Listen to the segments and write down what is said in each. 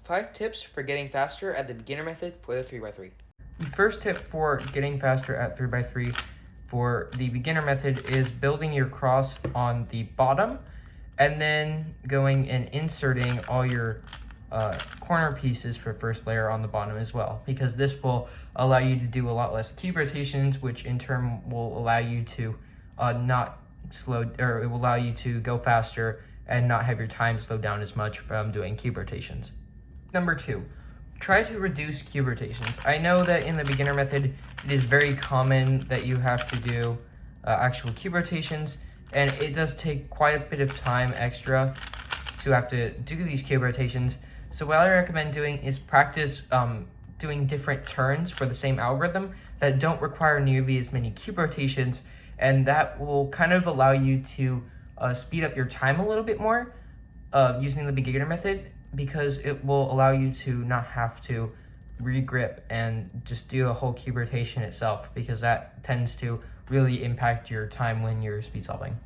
5 tips for getting faster at the beginner method for the 3x3. The first tip for getting faster at 3x3 for the beginner method is building your cross on the bottom and then going and inserting all your corner pieces for first layer on the bottom as well, because this will allow you to do a lot less cube rotations, which in turn will allow you to not slow, or it will allow you to go faster and not have your time slow down as much from doing cube rotations. Number 2, try to reduce cube rotations. I know that in the beginner method, it is very common that you have to do actual cube rotations, and it does take quite a bit of time extra to have to do these cube rotations. So what I recommend doing is practice doing different turns for the same algorithm that don't require nearly as many cube rotations, and that will kind of allow you to speed up your time a little bit more using the beginner method, because it will allow you to not have to regrip and just do a whole cube rotation itself, because that tends to really impact your time when you're speed solving.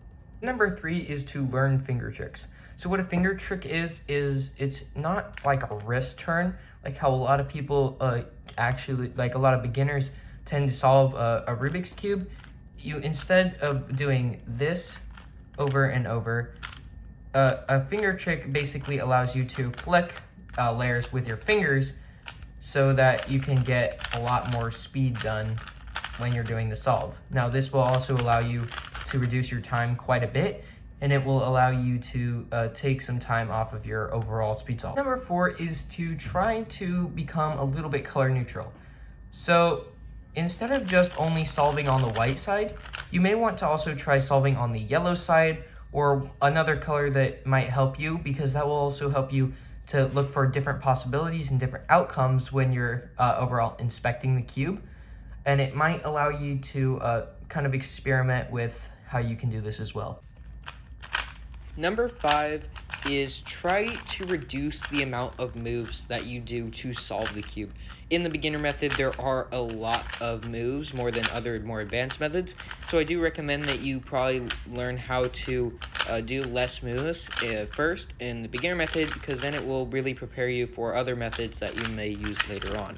Number 3 is to learn finger tricks. So what a finger trick is it's not like a wrist turn, like how a lot of people actually, like a lot of beginners tend to solve a Rubik's Cube. You, instead of doing this over and over, a finger trick basically allows you to flick layers with your fingers so that you can get a lot more speed done when you're doing the solve. Now this will also allow you to reduce your time quite a bit, and it will allow you to take some time off of your overall speed solve. Number 4 is to try to become a little bit color neutral. So instead of just only solving on the white side, you may want to also try solving on the yellow side or another color that might help you, because that will also help you to look for different possibilities and different outcomes when you're overall inspecting the cube. And it might allow you to kind of experiment with how you can do this as well. Number 5 is try to reduce the amount of moves that you do to solve the cube. In the beginner method, there are a lot of moves, more than other more advanced methods, so I do recommend that you probably learn how to do less moves first in the beginner method, because then it will really prepare you for other methods that you may use later on.